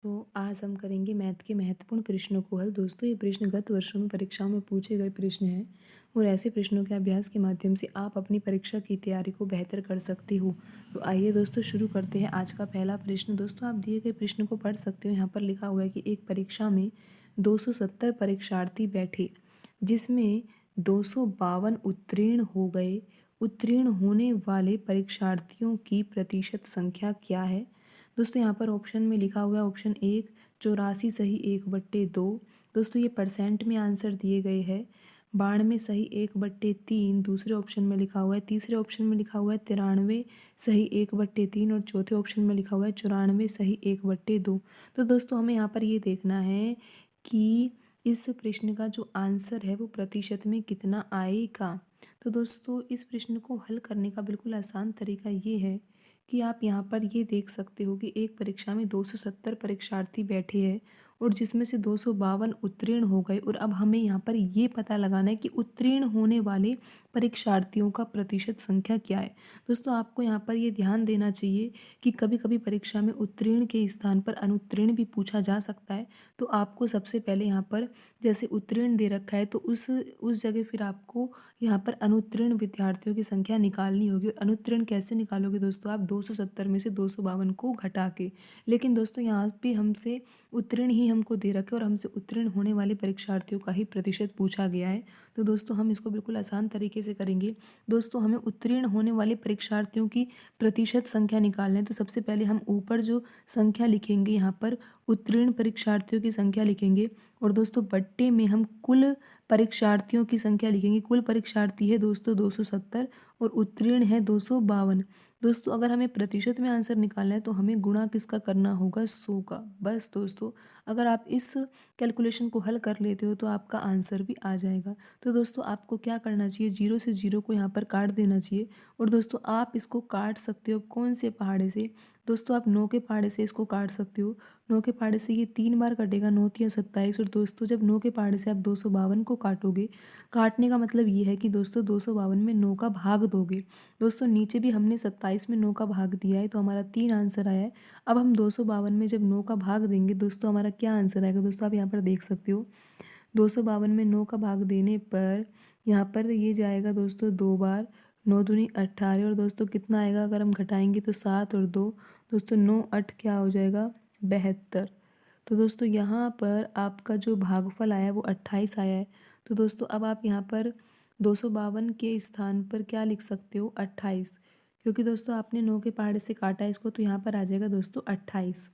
तो आज हम करेंगे मैथ के महत्वपूर्ण प्रश्नों को हल। दोस्तों ये प्रश्न गत वर्षों में परीक्षाओं में पूछे गए प्रश्न हैं और ऐसे प्रश्नों के अभ्यास के माध्यम से आप अपनी परीक्षा की तैयारी को बेहतर कर सकते हो। तो आइए दोस्तों शुरू करते हैं आज का पहला प्रश्न। दोस्तों आप दिए गए प्रश्न को पढ़ सकते हो। यहाँ पर लिखा हुआ है कि एक परीक्षा में 270 परीक्षार्थी बैठे जिसमें 252 उत्तीर्ण हो गए। उत्तीर्ण होने वाले परीक्षार्थियों की प्रतिशत संख्या क्या है? दोस्तों यहाँ पर ऑप्शन में लिखा हुआ है ऑप्शन 1 84 सही 1/2। दोस्तों ये परसेंट में आंसर दिए गए हैं। 92 सही 1/3 दूसरे ऑप्शन में लिखा हुआ है। तीसरे ऑप्शन में लिखा हुआ है 93 सही 1/3 और चौथे ऑप्शन में लिखा हुआ है 94 सही 1/2। तो दोस्तों हमें यहाँ पर ये देखना है कि इस प्रश्न का जो आंसर है वो प्रतिशत में कितना आएगा। तो दोस्तों इस प्रश्न को हल करने का बिल्कुल आसान तरीका ये है कि आप यहाँ पर ये देख सकते हो कि एक परीक्षा में 270 परीक्षार्थी बैठे हैं और जिसमें से 252 उत्तीर्ण हो गए और अब हमें यहाँ पर ये पता लगाना है कि उत्तीर्ण होने वाले परीक्षार्थियों का प्रतिशत संख्या क्या है। दोस्तों आपको यहाँ पर ये ध्यान देना चाहिए कि कभी कभी परीक्षा में उत्तीर्ण के स्थान पर अनुत्तीर्ण भी पूछा जा सकता है। तो आपको सबसे पहले यहाँ पर जैसे उत्तीर्ण दे रखा है तो उस जगह फिर आपको यहाँ पर अनुत्तीर्ण विद्यार्थियों की संख्या निकालनी होगी। और अनुत्तीर्ण कैसे निकालोगे दोस्तों? आप 270 में से 252 को घटा के। लेकिन दोस्तों यहाँ पे हमसे उत्तीर्ण ही हमको दे रखे और हमसे उत्तीर्ण होने वाले परीक्षार्थियों का ही प्रतिशत पूछा गया है। तो दोस्तों हम इसको बिल्कुल आसान तरीके से करेंगे। दोस्तों हमें उत्तीर्ण होने वाले परीक्षार्थियों की प्रतिशत संख्या निकालना है। तो सबसे पहले हम ऊपर जो संख्या लिखेंगे यहाँ पर उत्तीर्ण परीक्षार्थियों की संख्या लिखेंगे और दोस्तों बट्टे में हम कुल परीक्षार्थियों की संख्या लिखेंगे। कुल परीक्षार्थी है दोस्तों 270 और उत्तीर्ण है 252। दोस्तों अगर हमें प्रतिशत में आंसर निकालना है तो हमें गुणा किसका करना होगा? 100 का। बस दोस्तों अगर आप इस कैलकुलेशन को हल कर लेते हो तो आपका आंसर भी आ जाएगा। तो दोस्तों आपको क्या करना चाहिए? 0 से 0 को यहाँ पर काट देना चाहिए। और दोस्तों आप इसको काट सकते हो कौन से पहाड़े से? दोस्तों आप 9 के पहाड़े से इसको काट सकते हो। 9 के पहाड़े से ये 3 बार कटेगा, 9 तिया 27। और दोस्तों जब 9 के पहाड़े से आप 252 को काटोगे, काटने का मतलब ये है कि दोस्तों 252 में 9 का भाग दोगे। दोस्तों नीचे भी हमने 27 में 9 का भाग दिया है तो हमारा 3 आंसर आया है। अब हम 252 में जब 9 का भाग देंगे दोस्तों हमारा क्या आंसर आएगा? दोस्तों आप यहाँ पर देख सकते हो 252 में 9 का भाग देने पर यहाँ पर ये जाएगा दोस्तों 2 बार। 9 दूनी 18 और दोस्तों कितना आएगा? अगर हम घटाएंगे तो 7 और 2 दोस्तों 9 8 क्या हो जाएगा? 72। तो दोस्तों यहाँ पर आपका जो भागफल आया है वो 28 आया है। तो दोस्तों अब आप यहाँ पर 252 के स्थान पर क्या लिख सकते हो? 28। क्योंकि दोस्तों आपने 9 के पहाड़े से काटा इसको तो यहाँ पर आ जाएगा दोस्तों 28।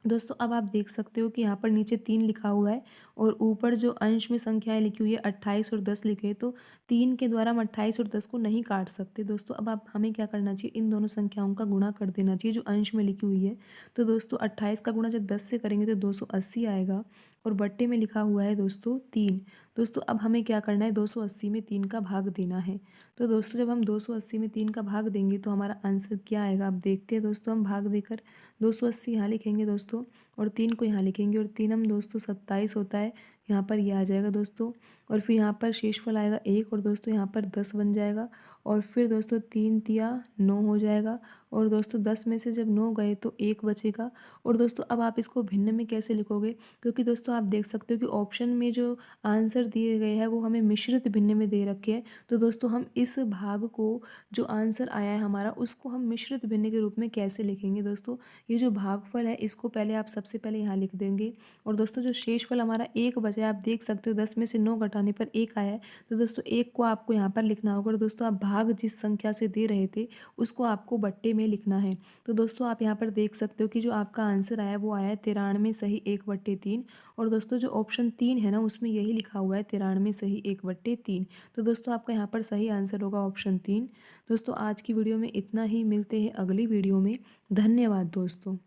दोस्तों अब आप देख सकते हो कि यहाँ पर नीचे 3 लिखा हुआ है और ऊपर जो अंश में संख्याएं लिखी हुई है 28 और 10 लिखे हैं। तो 3 के द्वारा हम 28 और 10 को नहीं काट सकते। दोस्तों अब आप हमें क्या करना चाहिए? इन दोनों संख्याओं का गुणा कर देना चाहिए जो अंश में लिखी हुई है। तो दोस्तों 28 का गुणा जब 10 से करेंगे तो 280 आएगा और बट्टे में लिखा हुआ है दोस्तों 3। दोस्तों अब हमें क्या करना है? 280 में 3 का भाग देना है। तो दोस्तों जब हम 280 में 3 का भाग देंगे तो हमारा आंसर क्या आएगा? आप देखते हैं दोस्तों हम भाग देकर 280 यहाँ लिखेंगे दोस्तों और 3 को यहाँ लिखेंगे और 3 हम दोस्तों 27 होता है। यहाँ पर ये आ जाएगा दोस्तों और फिर यहाँ पर शेषफल आएगा 1 और दोस्तों यहाँ पर 10 बन जाएगा और फिर दोस्तों 3 तिया 9 हो जाएगा और दोस्तों 10 में से जब 9 गए तो 1 बचेगा। और दोस्तों अब आप इसको भिन्न में कैसे लिखोगे? क्योंकि दोस्तों आप देख सकते हो कि ऑप्शन में जो आंसर दिए गए हैं वो हमें मिश्रित भिन्न में दे रखे हैं। तो दोस्तों हम इस भाग को जो आंसर आया है हमारा उसको हम मिश्रित भिन्न के रूप में कैसे लिखेंगे? दोस्तों ये जो भागफल है इसको पहले आप सबसे पहले यहाँ लिख देंगे और दोस्तों जो शेषफल हमारा 1 बचा है आप देख सकते हो 10 में से 9 घटाने पर 1 आया है। तो दोस्तों 1 को आपको यहाँ पर लिखना होगा और दोस्तों आप भाग जिस संख्या से दे रहे थे उसको आपको बट्टे में लिखना है। तो दोस्तों आप यहाँ पर देख सकते हो कि जो आपका आंसर आया वो आया है 93 सही 1/3। और दोस्तों जो ऑप्शन 3 है ना उसमें यही लिखा हुआ है 93 सही 1/3। तो दोस्तों आपका यहाँ पर सही आंसर होगा ऑप्शन 3। दोस्तों आज की वीडियो में इतना ही, मिलते हैं अगली वीडियो में। धन्यवाद दोस्तों।